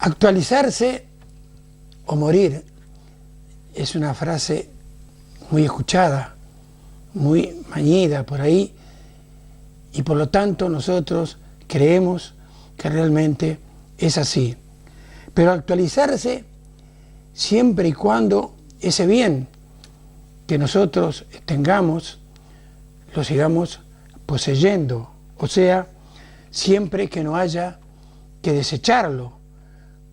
Actualizarse o morir es una frase muy escuchada, muy mañida por ahí, y por lo tanto nosotros creemos que realmente es así. Pero actualizarse siempre y cuando ese bien que nosotros tengamos lo sigamos poseyendo, o sea, siempre que no haya que desecharlo,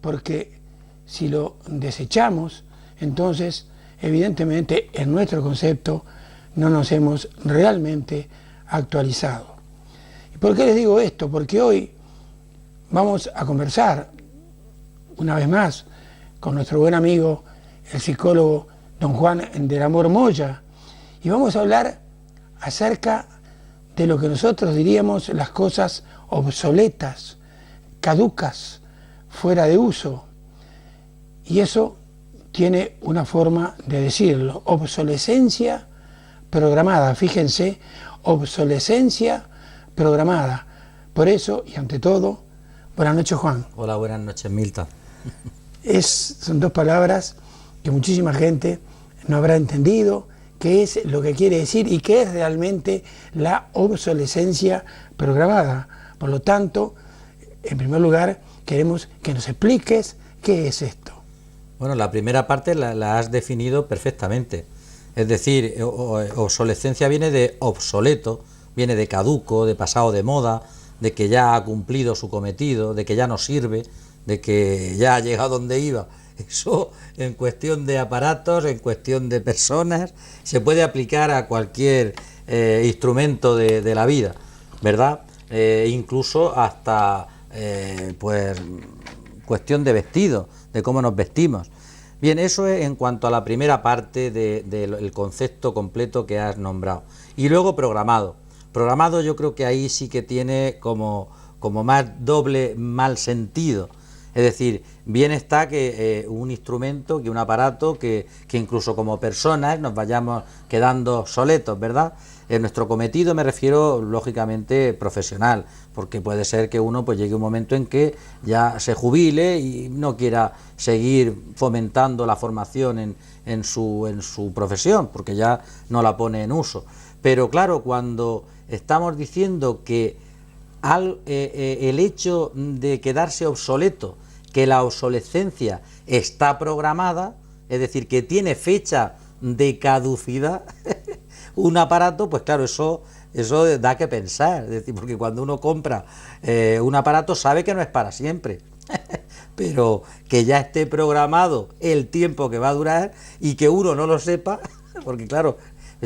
porque si lo desechamos, entonces evidentemente en nuestro concepto no nos hemos realmente actualizado. ¿Y por qué les digo esto? Porque hoy vamos a conversar una vez más con nuestro buen amigo, el psicólogo don Juan del Amor Moya, y vamos a hablar acerca de lo que nosotros diríamos las cosas obsoletas, caducas, fuera de uso. Y eso tiene una forma de decirlo: obsolescencia programada. Fíjense, obsolescencia programada. Por eso, y ante todo, buenas noches, Juan. Hola, buenas noches, Milton. Son dos palabras que muchísima gente no habrá entendido qué es lo que quiere decir y qué es realmente la obsolescencia programada. Por lo tanto, en primer lugar, queremos que nos expliques qué es esto. Bueno, la primera parte la has definido perfectamente. Es decir, obsolescencia viene de obsoleto, viene de caduco, de pasado de moda, de que ya ha cumplido su cometido, de que ya no sirve, de que ya ha llegado donde iba. Eso, en cuestión de aparatos, en cuestión de personas, se puede aplicar a cualquier instrumento de la vida, ¿verdad? Incluso hasta pues cuestión de vestido, de cómo nos vestimos. Bien, eso es en cuanto a la primera parte del concepto completo que has nombrado. Y luego programado. Programado yo creo que ahí sí que tiene como más doble mal sentido. Es decir, bien está que un instrumento, que un aparato, que incluso como personas nos vayamos quedando obsoletos, ¿verdad? En nuestro cometido me refiero, lógicamente, profesional, porque puede ser que uno pues llegue un momento en que ya se jubile y no quiera seguir fomentando la formación en su profesión, porque ya no la pone en uso. Pero claro, cuando estamos diciendo que el hecho de quedarse obsoleto, que la obsolescencia está programada, es decir, que tiene fecha de caducidad, un aparato, pues claro, eso da que pensar, es decir, porque cuando uno compra un aparato sabe que no es para siempre, pero que ya esté programado el tiempo que va a durar y que uno no lo sepa, porque claro,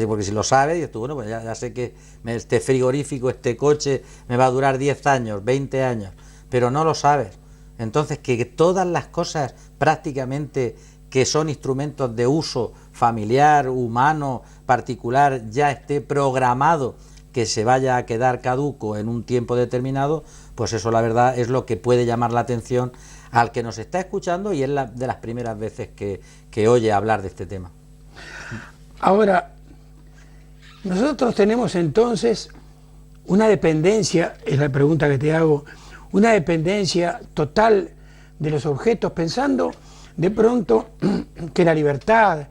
porque si lo sabe, dices tú, bueno, pues ya sé que este frigorífico, este coche me va a durar 10 años, 20 años, pero no lo sabes. Entonces, que todas las cosas prácticamente que son instrumentos de uso familiar, humano, particular, ya esté programado que se vaya a quedar caduco en un tiempo determinado, pues eso la verdad es lo que puede llamar la atención al que nos está escuchando y es de las primeras veces que oye hablar de este tema. Ahora, nosotros tenemos entonces una dependencia, es la pregunta que te hago, una dependencia total de los objetos, pensando de pronto que la libertad,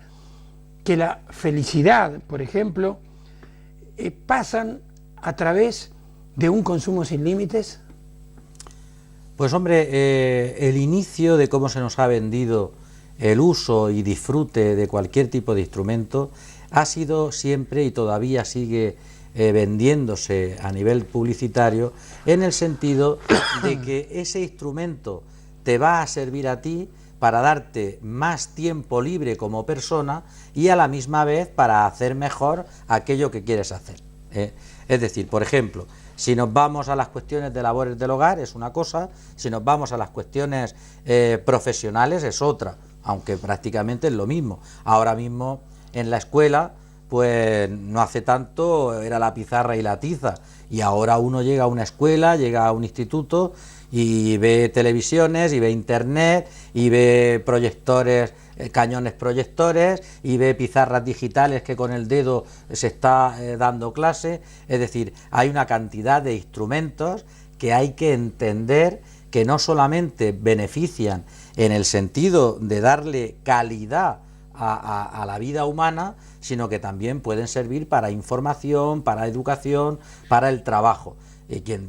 que la felicidad, por ejemplo, pasan a través de un consumo sin límites. Pues hombre, el inicio de cómo se nos ha vendido el uso y disfrute de cualquier tipo de instrumento ha sido siempre y todavía sigue vendiéndose a nivel publicitario en el sentido de que ese instrumento te va a servir a ti para darte más tiempo libre como persona y a la misma vez para hacer mejor aquello que quieres hacer. Es decir, por ejemplo, si nos vamos a las cuestiones de labores del hogar es una cosa, si nos vamos a las cuestiones profesionales es otra, aunque prácticamente es lo mismo. Ahora mismo en la escuela, pues no hace tanto era la pizarra y la tiza, y ahora uno llega a una escuela, llega a un instituto y ve televisiones, y ve internet, y ve proyectores, cañones proyectores, y ve pizarras digitales que con el dedo se está dando clase. Es decir, hay una cantidad de instrumentos que hay que entender que no solamente benefician en el sentido de darle calidad a la vida humana, sino que también pueden servir para información, para educación, para el trabajo.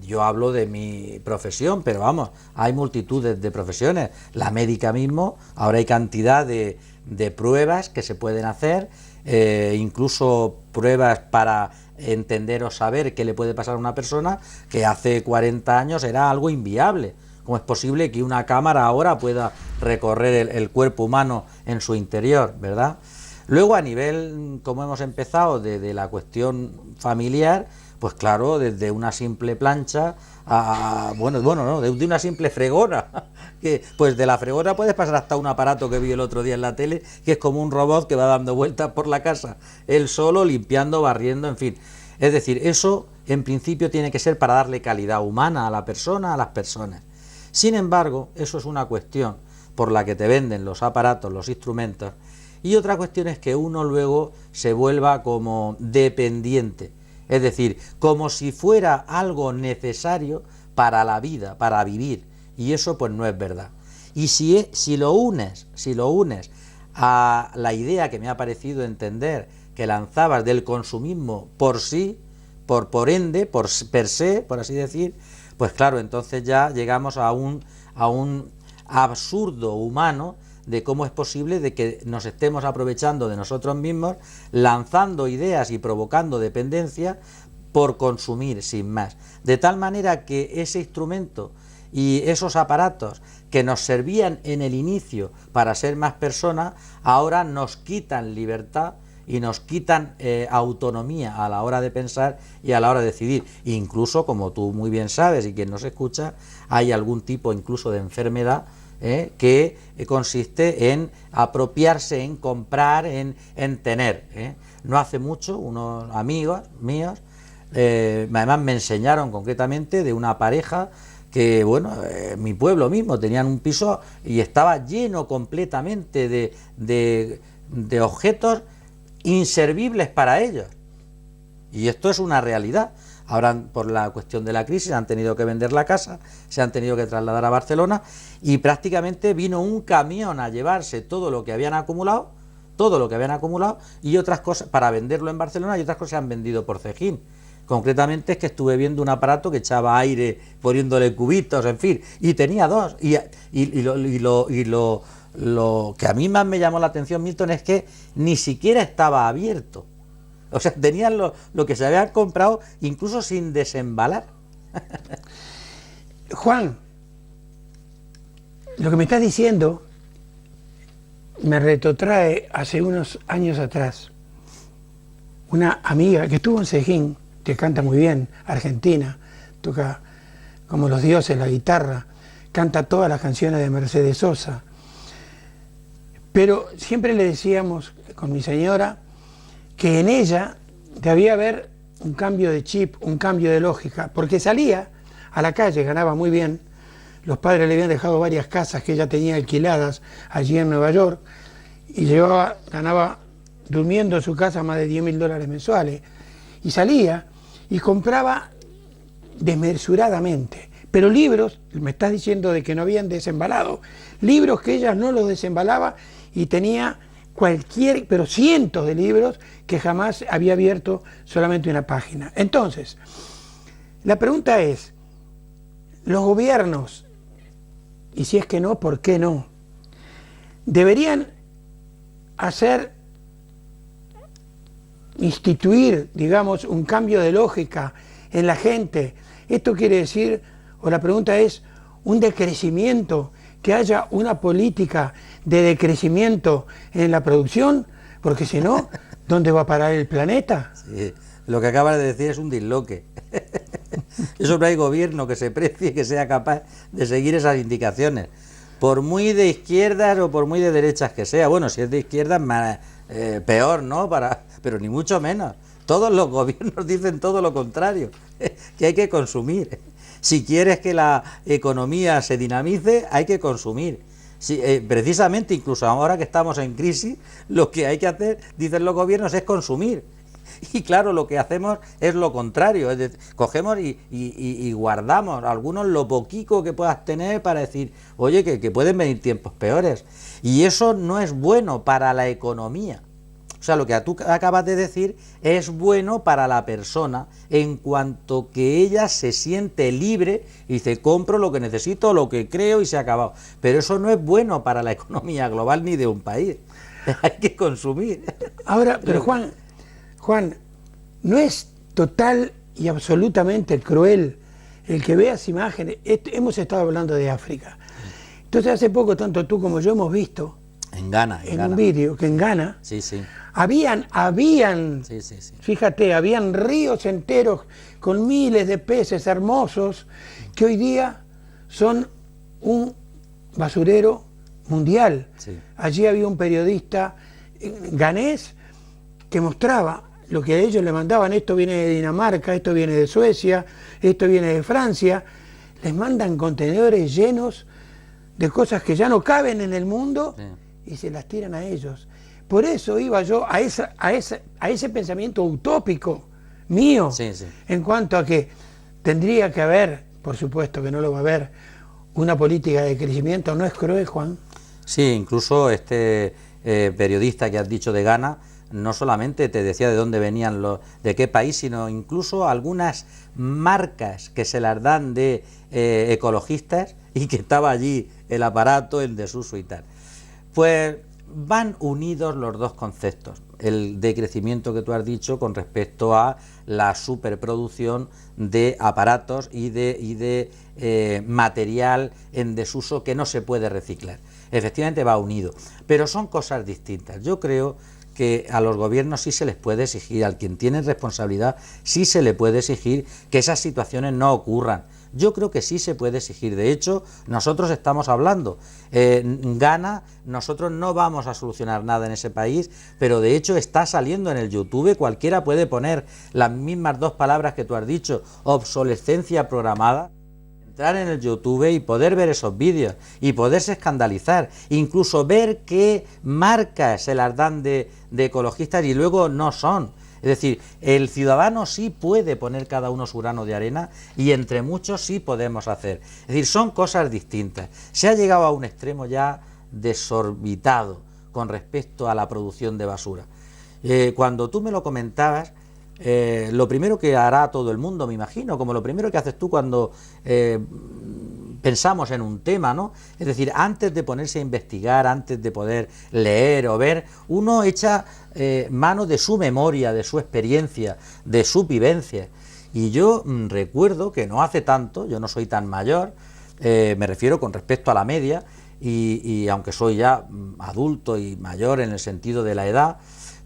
Yo hablo de mi profesión, pero vamos, hay multitudes de profesiones. La médica mismo, ahora hay cantidad de pruebas que se pueden hacer, incluso pruebas para entender o saber qué le puede pasar a una persona que hace 40 años era algo inviable. ¿Cómo es posible que una cámara ahora pueda recorrer el cuerpo humano en su interior, verdad? Luego, a nivel, como hemos empezado, de la cuestión familiar, pues claro, desde una simple plancha a de una simple fregona, que pues de la fregona puedes pasar hasta un aparato que vi el otro día en la tele, que es como un robot que va dando vueltas por la casa, él solo, limpiando, barriendo, en fin. Es decir, eso en principio tiene que ser para darle calidad humana a la persona, a las personas. Sin embargo, eso es una cuestión por la que te venden los aparatos, los instrumentos, y otra cuestión es que uno luego se vuelva como dependiente, es decir, como si fuera algo necesario para la vida, para vivir, y eso pues no es verdad. Y si lo unes a la idea que me ha parecido entender que lanzabas del consumismo por sí, por ende, per se, por así decir, pues claro, entonces ya llegamos a un absurdo humano de cómo es posible de que nos estemos aprovechando de nosotros mismos, lanzando ideas y provocando dependencia por consumir, sin más. De tal manera que ese instrumento y esos aparatos que nos servían en el inicio para ser más personas, ahora nos quitan libertad y nos quitan autonomía a la hora de pensar y a la hora de decidir. Incluso, como tú muy bien sabes y quien nos escucha, hay algún tipo incluso de enfermedad que consiste en apropiarse, en comprar, en tener. No hace mucho, unos amigos míos, además me enseñaron concretamente de una pareja que, bueno, mi pueblo mismo, tenían un piso y estaba lleno completamente de objetos inservibles para ellos. Y esto es una realidad. Ahora, por la cuestión de la crisis, han tenido que vender la casa, se han tenido que trasladar a Barcelona y prácticamente vino un camión a llevarse todo lo que habían acumulado y otras cosas para venderlo en Barcelona, y otras cosas se han vendido por cejín. Concretamente es que estuve viendo un aparato que echaba aire poniéndole cubitos, en fin, y tenía dos. Lo que a mí más me llamó la atención, Milton, es que ni siquiera estaba abierto. O sea, tenían lo que se habían comprado incluso sin desembalar. Juan, lo que me estás diciendo me retrotrae hace unos años atrás. Una amiga que estuvo en Cejín, que canta muy bien, argentina, toca como los dioses la guitarra, canta todas las canciones de Mercedes Sosa. Pero siempre le decíamos con mi señora que en ella debía haber un cambio de chip, un cambio de lógica, porque salía a la calle, ganaba muy bien, los padres le habían dejado varias casas que ella tenía alquiladas allí en Nueva York, y ganaba durmiendo en su casa más de $10.000 mensuales, y salía y compraba desmesuradamente, pero libros, me estás diciendo de que no habían desembalado, libros que ella no los desembalaba, y tenía pero cientos de libros que jamás había abierto solamente una página. Entonces, la pregunta es, los gobiernos, y si es que no, ¿por qué no? Deberían instituir, digamos, un cambio de lógica en la gente. Esto quiere decir, o la pregunta es, un decrecimiento, que haya una política de decrecimiento en la producción, porque si no, ¿dónde va a parar el planeta? Sí, lo que acabas de decir es un disloque. Eso no hay gobierno que se precie, que sea capaz de seguir esas indicaciones, por muy de izquierdas o por muy de derechas que sea. Bueno, si es de izquierdas, peor, ¿no? Pero ni mucho menos. Todos los gobiernos dicen todo lo contrario, que hay que consumir. Si quieres que la economía se dinamice, hay que consumir. Precisamente, incluso ahora que estamos en crisis, lo que hay que hacer, dicen los gobiernos, es consumir. Y claro, lo que hacemos es lo contrario, es decir, cogemos y guardamos algunos lo poquito que puedas tener para decir, oye, que pueden venir tiempos peores. Y eso no es bueno para la economía. O sea, lo que tú acabas de decir es bueno para la persona en cuanto que ella se siente libre y dice, compro lo que necesito, lo que creo y se ha acabado. Pero eso no es bueno para la economía global ni de un país. Hay que consumir. Ahora, pero Juan, ¿no es total y absolutamente cruel el que veas imágenes? Hemos estado hablando de África. Entonces hace poco, tanto tú como yo hemos visto en Ghana, un vídeo que en Ghana sí, sí. habían Sí, sí, sí. Fíjate, habían ríos enteros con miles de peces hermosos que hoy día son un basurero mundial. Sí. Allí había un periodista ganés que mostraba lo que a ellos le mandaban, esto viene de Dinamarca, esto viene de Suecia, esto viene de Francia, les mandan contenedores llenos de cosas que ya no caben en el mundo, sí, y se las tiran a ellos. Por eso iba yo a ese pensamiento utópico mío, sí, sí, en cuanto a que tendría que haber, por supuesto que no lo va a haber, una política de crecimiento. ¿No es cruel, Juan? Sí, incluso este periodista que has dicho de Ghana no solamente te decía de dónde venían de qué país, sino incluso algunas marcas que se las dan de ecologistas y que estaba allí el aparato en desuso y tal. Pues van unidos los dos conceptos, el de crecimiento que tú has dicho con respecto a la superproducción de aparatos y de material en desuso que no se puede reciclar. Efectivamente va unido, pero son cosas distintas. Yo creo que a los gobiernos sí se les puede exigir, al quien tiene responsabilidad sí se le puede exigir que esas situaciones no ocurran. Yo creo que sí se puede exigir. De hecho, nosotros estamos hablando. Ghana, nosotros no vamos a solucionar nada en ese país, pero de hecho está saliendo en el YouTube. Cualquiera puede poner las mismas dos palabras que tú has dicho, obsolescencia programada, entrar en el YouTube y poder ver esos vídeos y poderse escandalizar, incluso ver qué marcas se las dan de ecologistas y luego no son. Es decir, el ciudadano sí puede poner cada uno su grano de arena y entre muchos sí podemos hacer. Es decir, son cosas distintas. Se ha llegado a un extremo ya desorbitado con respecto a la producción de basura. Cuando tú me lo comentabas, lo primero que hará todo el mundo, me imagino, como lo primero que haces tú cuando pensamos en un tema, ¿no? Es decir, antes de ponerse a investigar, antes de poder leer o ver, uno echa mano de su memoria, de su experiencia, de su vivencia. Y yo recuerdo que no hace tanto, yo no soy tan mayor, me refiero con respecto a la media, y aunque soy ya adulto y mayor en el sentido de la edad,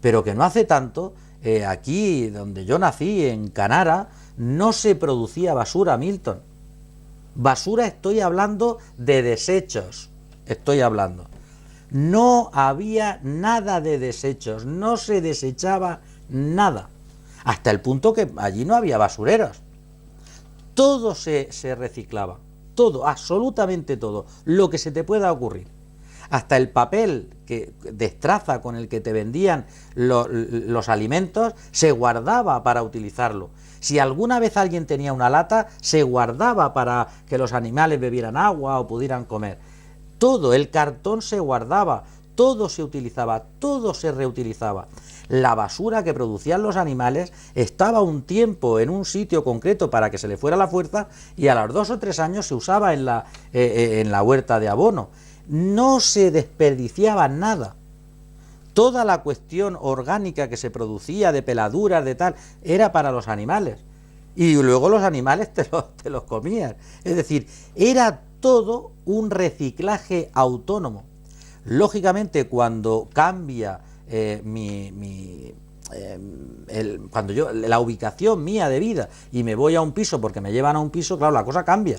pero que no hace tanto, aquí donde yo nací, en Canara, no se producía basura, Milton. Basura, estoy hablando de desechos, estoy hablando. No había nada de desechos, no se desechaba nada, hasta el punto que allí no había basureros. Todo se reciclaba, todo, absolutamente todo, lo que se te pueda ocurrir. Hasta el papel de estraza con el que te vendían los alimentos se guardaba para utilizarlo. Si alguna vez alguien tenía una lata, se guardaba para que los animales bebieran agua o pudieran comer. Todo, el cartón se guardaba, todo se utilizaba, todo se reutilizaba. La basura que producían los animales estaba un tiempo en un sitio concreto para que se le fuera la fuerza y a los 2 o 3 años se usaba en la huerta de abono. No se desperdiciaba nada. Toda la cuestión orgánica que se producía de peladuras, de tal, era para los animales. Y luego los animales te los comías. Es decir, era todo un reciclaje autónomo. Lógicamente, cuando cambia la ubicación mía de vida y me voy a un piso porque me llevan a un piso, claro, la cosa cambia.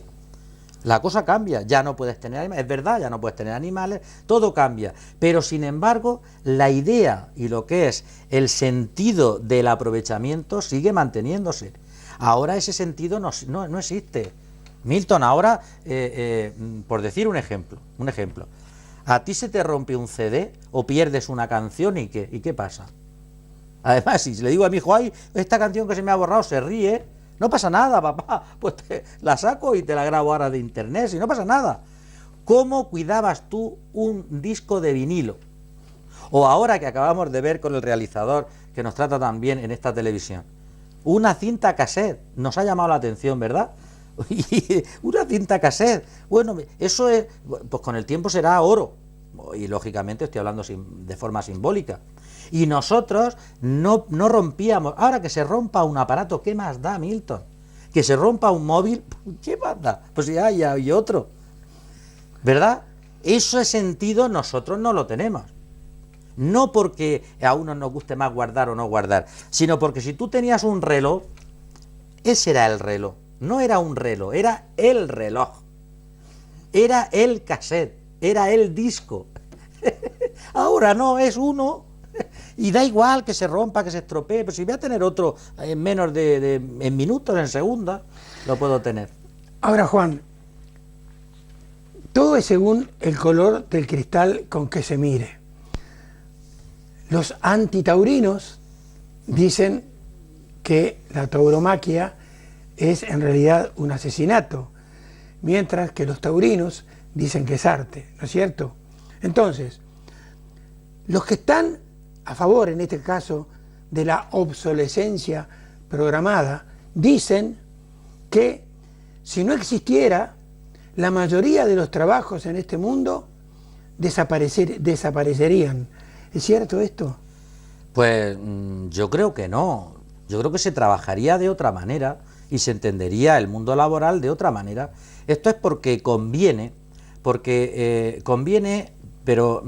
La cosa cambia, ya no puedes tener animales, es verdad, ya no puedes tener animales, todo cambia, pero sin embargo la idea y lo que es el sentido del aprovechamiento sigue manteniéndose. Ahora ese sentido no existe. Milton, ahora, por decir un ejemplo, a ti se te rompe un CD o pierdes una canción ¿y qué pasa? Además, si le digo a mi hijo, ay, esta canción que se me ha borrado, se ríe, no pasa nada, papá, pues la saco y te la grabo ahora de internet, si no pasa nada. ¿Cómo cuidabas tú un disco de vinilo? O ahora que acabamos de ver con el realizador, que nos trata tan bien en esta televisión, una cinta cassette, nos ha llamado la atención, ¿verdad? Una cinta cassette, bueno, eso es, pues con el tiempo será oro, y lógicamente estoy hablando de forma simbólica. Y nosotros no rompíamos. Ahora que se rompa un aparato, ¿qué más da, Milton? Que se rompa un móvil, ¿qué más da? Pues ya hay otro, ¿verdad? Ese sentido nosotros no lo tenemos. No porque a uno nos guste más guardar o no guardar, sino porque si tú tenías un reloj, ese era el reloj. No era un reloj, era el reloj. Era el cassette, era el disco. Ahora no, es uno. Y da igual que se rompa, que se estropee, pero si voy a tener otro en menos en minutos, en segundos, lo puedo tener. Ahora, Juan, todo es según el color del cristal con que se mire. Los antitaurinos dicen que la tauromaquia es en realidad un asesinato, mientras que los taurinos dicen que es arte, ¿no es cierto? Entonces, los que están a favor, en este caso, de la obsolescencia programada, dicen que si no existiera, la mayoría de los trabajos en este mundo desaparecerían. ¿Es cierto esto? Pues yo creo que no. Yo creo que se trabajaría de otra manera y se entendería el mundo laboral de otra manera. Esto es porque conviene, pero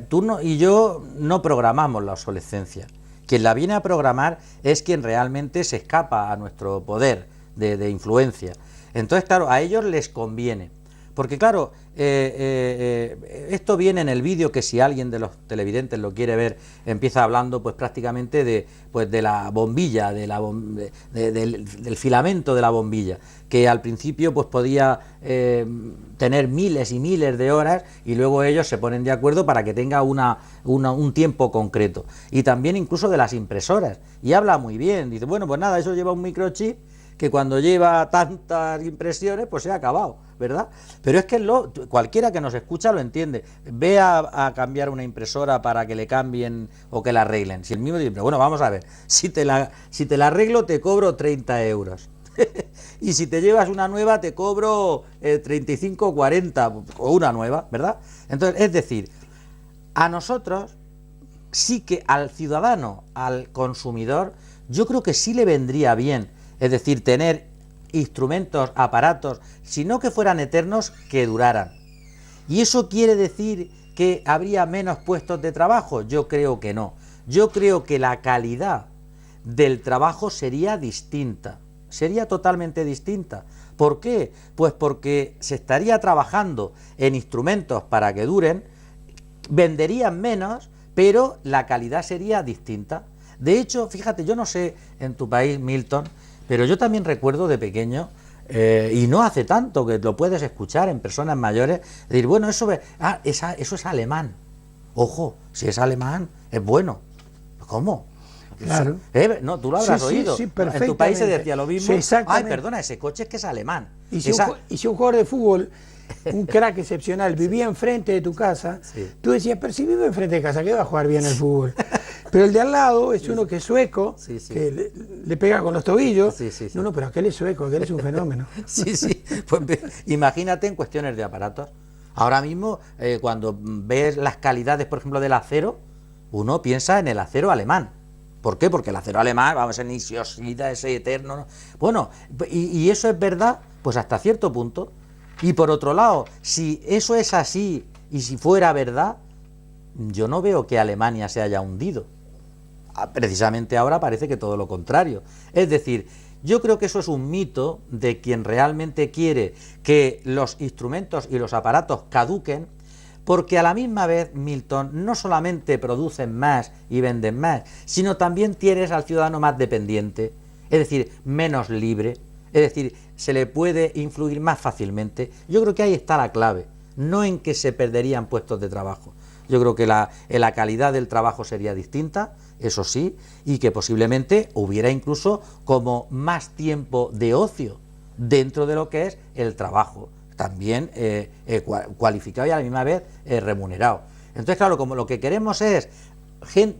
tú y yo no programamos la obsolescencia. Quien la viene a programar es quien realmente se escapa a nuestro poder de influencia. Entonces, claro, a ellos les conviene. Porque, claro, esto viene en el vídeo que si alguien de los televidentes lo quiere ver, empieza hablando pues prácticamente de la bombilla, del filamento de la bombilla, que al principio pues podía tener miles y miles de horas y luego ellos se ponen de acuerdo para que tenga un tiempo concreto. Y también incluso de las impresoras. Y habla muy bien, dice, bueno, pues nada, eso lleva un microchip que cuando lleva tantas impresiones pues se ha acabado, ¿verdad? Pero es que cualquiera que nos escucha lo entiende. Ve a cambiar una impresora para que le cambien o que la arreglen. Si el mismo dice, bueno, vamos a ver, si te la arreglo te cobro 30 euros. Y si te llevas una nueva te cobro 35 o 40, o una nueva, ¿verdad? Entonces, es decir, a nosotros sí que al ciudadano, al consumidor, yo creo que sí le vendría bien. Es decir, tener instrumentos, aparatos, si no que fueran eternos, que duraran. ¿Y eso quiere decir que habría menos puestos de trabajo? Yo creo que no. Yo creo que la calidad del trabajo sería distinta. Sería totalmente distinta. ¿Por qué? Pues porque se estaría trabajando en instrumentos para que duren, venderían menos, pero la calidad sería distinta. De hecho, fíjate, yo no sé en tu país, Milton, pero yo también recuerdo de pequeño, y no hace tanto, que lo puedes escuchar en personas mayores, decir, bueno, eso es alemán. Ojo, si es alemán, es bueno. ¿Cómo? Claro. No, tú lo habrás oído. Sí, en tu país se decía lo mismo. Sí, ay, perdona, ese coche es que es alemán. Y si un jugador de fútbol, un crack excepcional, vivía enfrente de tu casa, sí, tú decías, pero si vive enfrente de casa, ¿qué va a jugar bien el fútbol? Pero el de al lado es uno que es sueco, que le pega con los tobillos. No, pero aquel es sueco, aquel es un fenómeno. Pues imagínate en cuestiones de aparatos. Ahora mismo, cuando ves las calidades, por ejemplo, del acero, uno piensa en el acero alemán. ¿Por qué? Porque el acero alemán, vamos, en isioxida, ese eterno, ¿no? Bueno, y eso es verdad, pues hasta cierto punto. Y por otro lado, si eso es así y si fuera verdad, yo no veo que Alemania se haya hundido. Precisamente ahora parece que todo lo contrario. Es decir, yo creo que eso es un mito de quien realmente quiere que los instrumentos y los aparatos caduquen, porque a la misma vez, Milton, no solamente producen más y venden más, sino también tienes al ciudadano más dependiente, es decir, menos libre, es decir, se le puede influir más fácilmente. Yo creo que ahí está la clave, no en que se perderían puestos de trabajo. Yo creo que la calidad del trabajo sería distinta, eso sí, y que posiblemente hubiera incluso como más tiempo de ocio dentro de lo que es el trabajo, también cualificado y a la misma vez remunerado. Entonces, claro, como lo que queremos es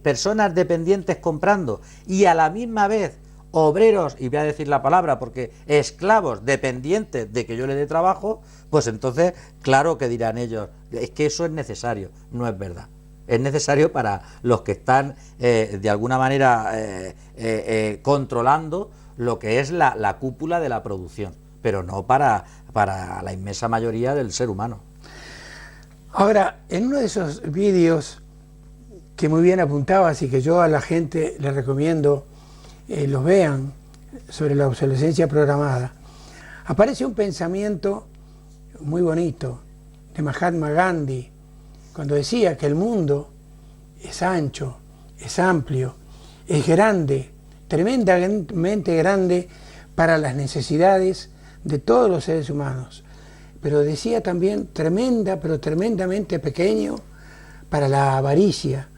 personas dependientes comprando y a la misma vez obreros, y voy a decir la palabra porque esclavos dependientes de que yo le dé trabajo, pues entonces claro que dirán ellos, es que eso es necesario. No es verdad. Es necesario para los que están de alguna manera controlando lo que es la cúpula de la producción, pero no para la inmensa mayoría del ser humano. Ahora, en uno de esos vídeos que muy bien apuntabas y que yo a la gente le recomiendo los vean, sobre la obsolescencia programada, aparece un pensamiento muy bonito de Mahatma Gandhi, cuando decía que el mundo es ancho, es amplio, es grande, tremendamente grande para las necesidades de todos los seres humanos, pero decía también pero tremendamente pequeño para la avaricia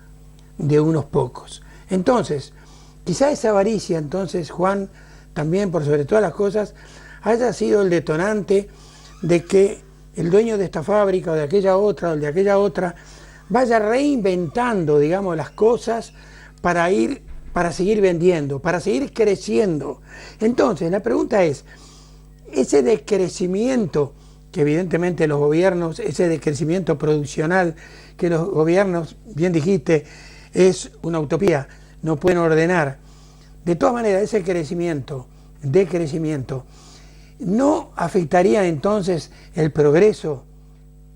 de unos pocos. Entonces, quizá esa avaricia, entonces, Juan, también por sobre todas las cosas, haya sido el detonante de que el dueño de esta fábrica o de aquella otra o de aquella otra vaya reinventando, digamos, las cosas para seguir vendiendo, para seguir creciendo. Entonces, la pregunta es, ese decrecimiento que evidentemente los gobiernos, ese decrecimiento produccional que los gobiernos, bien dijiste, es una utopía, no pueden ordenar. De todas maneras, ese decrecimiento, ¿no afectaría entonces el progreso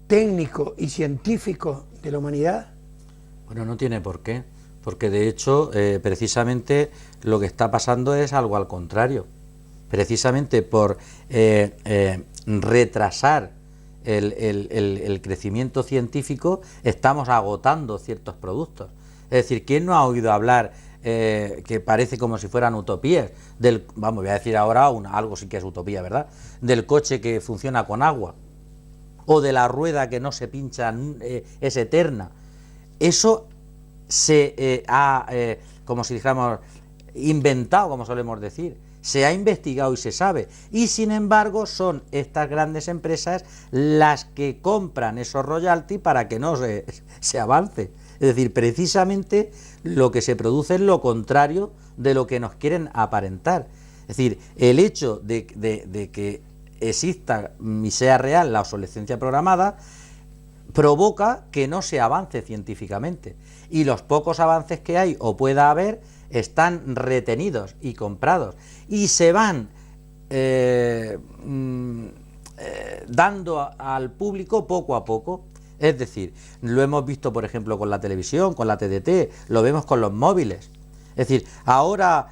técnico y científico de la humanidad? Bueno, no tiene por qué, porque de hecho, precisamente lo que está pasando es algo al contrario. Precisamente por retrasar el crecimiento científico, estamos agotando ciertos productos. Es decir, ¿quién no ha oído hablar, que parece como si fueran utopías, vamos, voy a decir ahora algo sí que es utopía, ¿verdad?, del coche que funciona con agua, o de la rueda que no se pincha, es eterna? Eso se ha, como si dijéramos, inventado, como solemos decir, se ha investigado y se sabe, y sin embargo son estas grandes empresas las que compran esos royalties para que no se avance. Es decir, precisamente lo que se produce es lo contrario de lo que nos quieren aparentar. Es decir, el hecho de que exista y sea real la obsolescencia programada provoca que no se avance científicamente, y los pocos avances que hay o pueda haber están retenidos y comprados y se van dando al público poco a poco. Es decir, lo hemos visto por ejemplo con la televisión, con la TDT, lo vemos con los móviles. Es decir, ahora,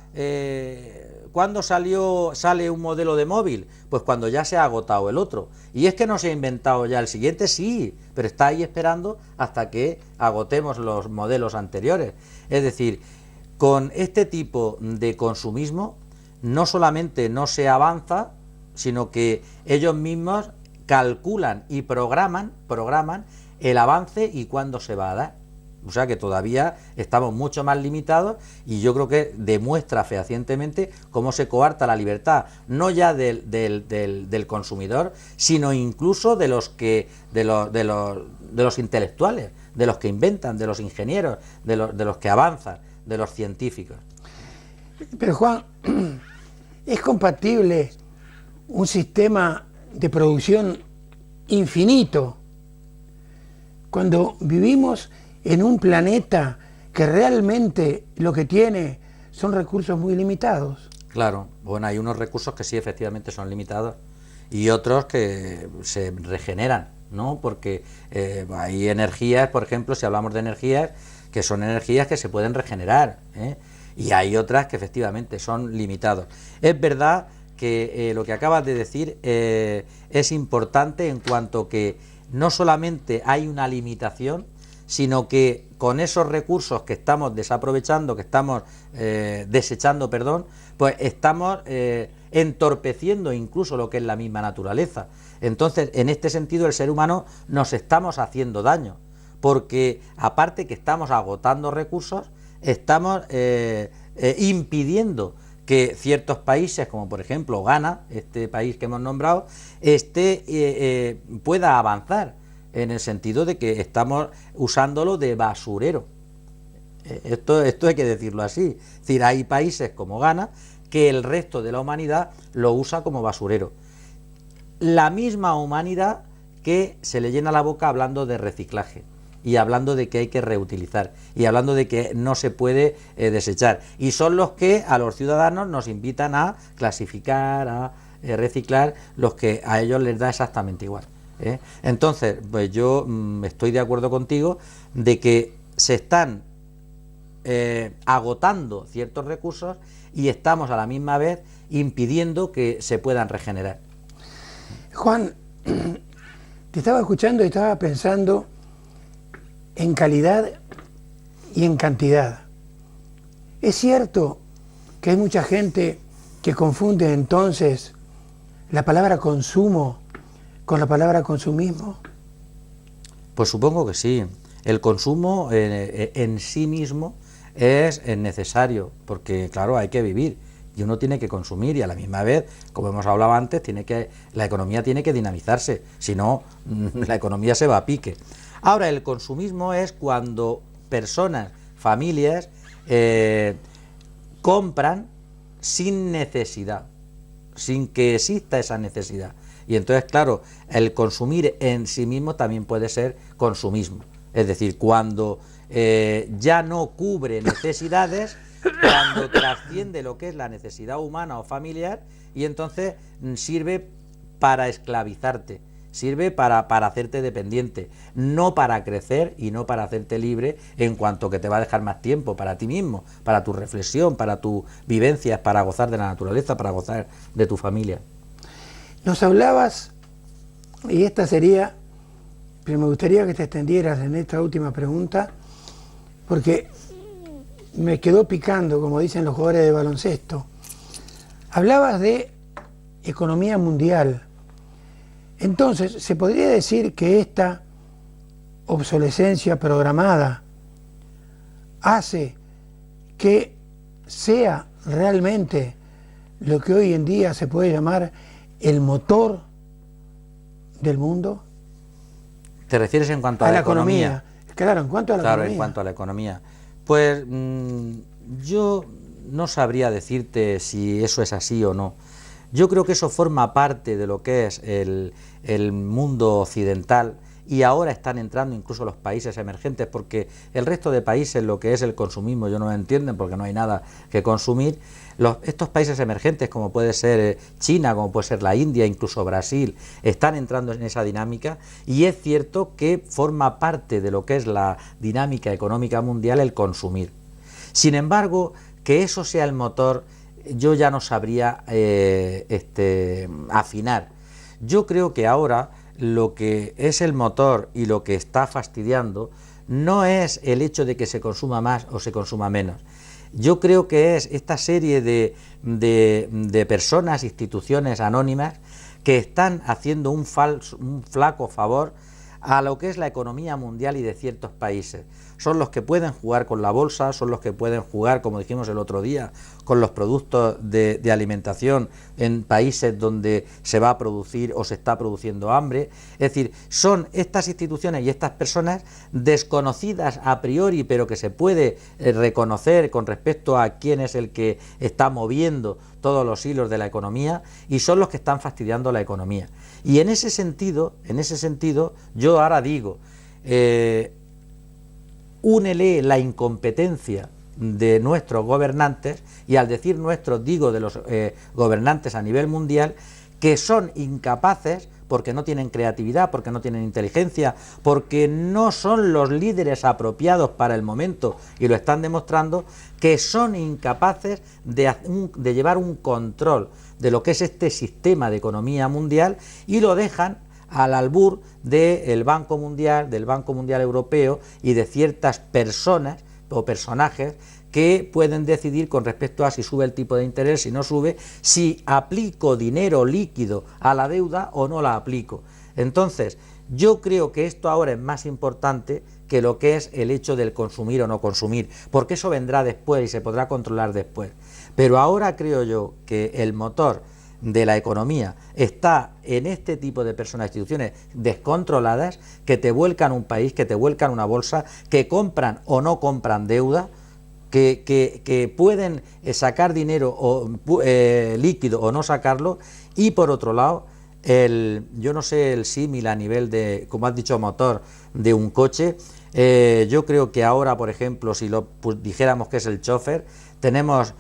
¿cuándo sale un modelo de móvil? Pues cuando ya se ha agotado el otro. Y es que no se ha inventado ya el siguiente, sí, pero está ahí esperando hasta que agotemos los modelos anteriores. Es decir, con este tipo de consumismo no solamente no se avanza, sino que ellos mismos calculan y programan el avance y cuándo se va a dar. O sea que todavía estamos mucho más limitados, y yo creo que demuestra fehacientemente cómo se coarta la libertad, no ya del consumidor, sino incluso de los intelectuales, de los que inventan, de los ingenieros, de los que avanzan, de los científicos. Pero Juan, ¿es compatible un sistema de producción infinito cuando vivimos en un planeta que realmente lo que tiene son recursos muy limitados? Claro, bueno, hay unos recursos que sí efectivamente son limitados y otros que se regeneran, ¿no? Porque hay energías, por ejemplo, si hablamos de energías, que son energías que se pueden regenerar, y hay otras que efectivamente son limitados. Es verdad que lo que acabas de decir es importante en cuanto que no solamente hay una limitación, sino que con esos recursos que estamos desaprovechando, que estamos desechando, pues estamos entorpeciendo incluso lo que es la misma naturaleza. Entonces, en este sentido, el ser humano nos estamos haciendo daño, porque aparte que estamos agotando recursos, estamos impidiendo que ciertos países, como por ejemplo Ghana, este país que hemos nombrado, pueda avanzar, en el sentido de que estamos usándolo de basurero. Esto hay que decirlo así. Es decir, hay países como Ghana que el resto de la humanidad lo usa como basurero. La misma humanidad que se le llena la boca hablando de reciclaje y hablando de que hay que reutilizar y hablando de que no se puede desechar, y son los que a los ciudadanos nos invitan a clasificar, a reciclar, los que a ellos les da exactamente igual, ¿eh? Entonces, pues yo estoy de acuerdo contigo de que se están agotando ciertos recursos y estamos a la misma vez impidiendo que se puedan regenerar. Juan, te estaba escuchando y estaba pensando en calidad y en cantidad. ¿Es cierto que hay mucha gente que confunde entonces la palabra consumo con la palabra consumismo? Pues supongo que sí. El consumo en sí mismo es necesario, porque claro, hay que vivir y uno tiene que consumir, y a la misma vez, como hemos hablado antes, la economía tiene que dinamizarse, si no, la economía se va a pique. Ahora, el consumismo es cuando personas, familias, compran sin necesidad, sin que exista esa necesidad. Y entonces, claro, el consumir en sí mismo también puede ser consumismo. Es decir, cuando ya no cubre necesidades, cuando trasciende lo que es la necesidad humana o familiar, y entonces sirve para esclavizarte, sirve para hacerte dependiente, no para crecer y no para hacerte libre, en cuanto que te va a dejar más tiempo para ti mismo, para tu reflexión, para tus vivencias, para gozar de la naturaleza, para gozar de tu familia. Nos hablabas, y esta sería, pero me gustaría que te extendieras en esta última pregunta, porque me quedó picando, como dicen los jugadores de baloncesto. Hablabas de economía mundial. Entonces, ¿se podría decir que esta obsolescencia programada hace que sea realmente lo que hoy en día se puede llamar el motor del mundo? ¿Te refieres en cuanto a la economía? Claro, en cuanto a la economía. Claro, en cuanto a la economía. Pues yo no sabría decirte si eso es así o no. Yo creo que eso forma parte de lo que es el mundo occidental, y ahora están entrando incluso los países emergentes, porque el resto de países lo que es el consumismo ellos no lo entienden, porque no hay nada que consumir. Estos países emergentes, como puede ser China, como puede ser la India, incluso Brasil, están entrando en esa dinámica, y es cierto que forma parte de lo que es la dinámica económica mundial el consumir. Sin embargo, que eso sea el motor, yo ya no sabría afinar. Yo creo que ahora lo que es el motor y lo que está fastidiando no es el hecho de que se consuma más o se consuma menos. Yo creo que es esta serie de personas, instituciones anónimas que están haciendo un flaco favor a lo que es la economía mundial y de ciertos países. Son los que pueden jugar con la bolsa, son los que pueden jugar, como dijimos el otro día, con los productos de alimentación en países donde se va a producir o se está produciendo hambre. Es decir, son estas instituciones y estas personas desconocidas a priori, pero que se puede reconocer con respecto a quién es el que está moviendo todos los hilos de la economía, y son los que están fastidiando la economía. Y en ese sentido, yo ahora digo, únele la incompetencia de nuestros gobernantes, y al decir nuestros digo de los gobernantes a nivel mundial, que son incapaces, porque no tienen creatividad, porque no tienen inteligencia, porque no son los líderes apropiados para el momento, y lo están demostrando, que son incapaces de llevar un control de lo que es este sistema de economía mundial, y lo dejan al albur del Banco Mundial, del Banco Mundial Europeo y de ciertas personas o personajes que pueden decidir con respecto a si sube el tipo de interés, si no sube, si aplico dinero líquido a la deuda o no la aplico. Entonces, Yo creo que esto ahora es más importante que lo que es el hecho del consumir o no consumir, porque eso vendrá después y se podrá controlar después. Pero ahora creo yo que el motor de la economía está en este tipo de personas, instituciones descontroladas, que te vuelcan un país, que te vuelcan una bolsa, que compran o no compran deuda, que pueden sacar dinero o líquido o no sacarlo. Y por otro lado, yo no sé el símil a nivel de, como has dicho, motor de un coche. Yo creo que ahora, por ejemplo, si lo dijéramos que es el chofer, tenemos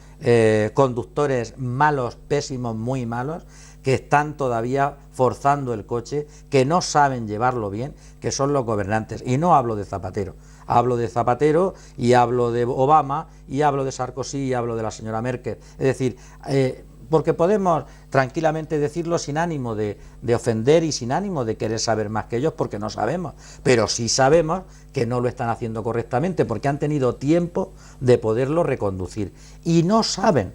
conductores malos, pésimos, muy malos, que están todavía forzando el coche, que no saben llevarlo bien, que son los gobernantes. Y no hablo de Zapatero, hablo de Zapatero y hablo de Obama y hablo de Sarkozy y hablo de la señora Merkel. Es decir, porque podemos tranquilamente decirlo sin ánimo de ofender y sin ánimo de querer saber más que ellos, porque no sabemos, pero sí sabemos que no lo están haciendo correctamente, porque han tenido tiempo de poderlo reconducir y no saben.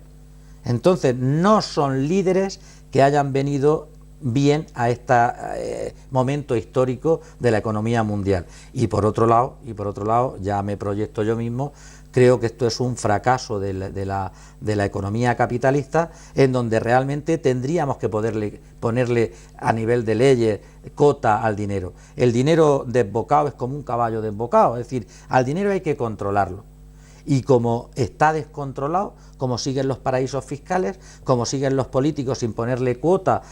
Entonces no son líderes que hayan venido bien a este momento histórico de la economía mundial. Y por otro lado, ya me proyecto yo mismo, creo que esto es un fracaso de la economía capitalista, en donde realmente tendríamos que ponerle a nivel de leyes cota al dinero. El dinero desbocado es como un caballo desbocado, es decir, al dinero hay que controlarlo. Y como está descontrolado, como siguen los paraísos fiscales, como siguen los políticos sin ponerle cuota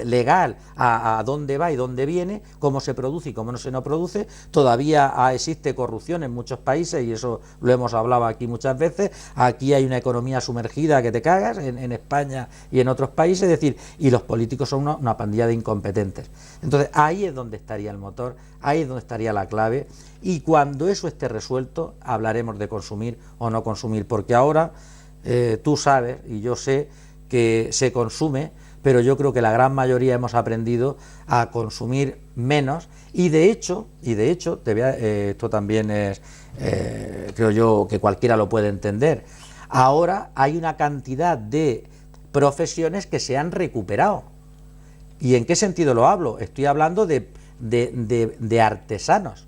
legal a dónde va y dónde viene, cómo se produce y cómo no se produce, todavía existe corrupción en muchos países, y eso lo hemos hablado aquí muchas veces. Aquí hay una economía sumergida que te cagas, en España y en otros países, es decir, y los políticos son una pandilla de incompetentes. Entonces ahí es donde estaría el motor, ahí es donde estaría la clave. Y cuando eso esté resuelto, hablaremos de consumir o no consumir, porque ahora tú sabes y yo sé que se consume, pero yo creo que la gran mayoría hemos aprendido a consumir menos. Y de hecho esto también es, creo yo que cualquiera lo puede entender, ahora hay una cantidad de profesiones que se han recuperado. ¿Y en qué sentido lo hablo? Estoy hablando de artesanos.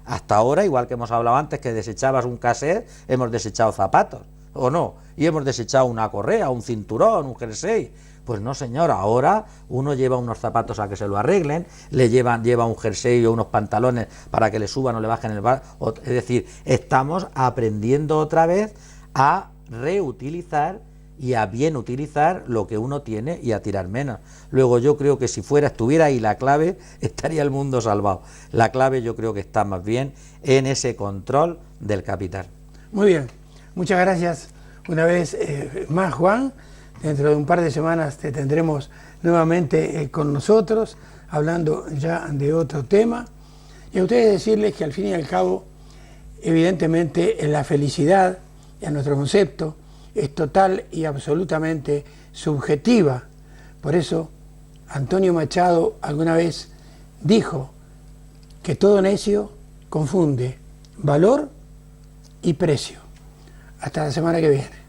Hasta ahora, igual que hemos hablado antes, que desechabas un cassette, hemos desechado zapatos, ¿o no? Y hemos desechado una correa, un cinturón, un jersey. Pues no, señor, ahora uno lleva unos zapatos a que se lo arreglen, lleva un jersey o unos pantalones para que le suban o le bajen el bar. Es decir, estamos aprendiendo otra vez a reutilizar y a bien utilizar lo que uno tiene y a tirar menos. Luego yo creo que si estuviera ahí la clave, estaría el mundo salvado. La clave yo creo que está más bien en ese control del capital. Muy bien, muchas gracias una vez más, Juan. Dentro de un par de semanas te tendremos nuevamente con nosotros, hablando ya de otro tema. Y a ustedes decirles que al fin y al cabo, evidentemente, la felicidad, y a nuestro concepto, es total y absolutamente subjetiva. Por eso Antonio Machado alguna vez dijo que todo necio confunde valor y precio. Hasta la semana que viene.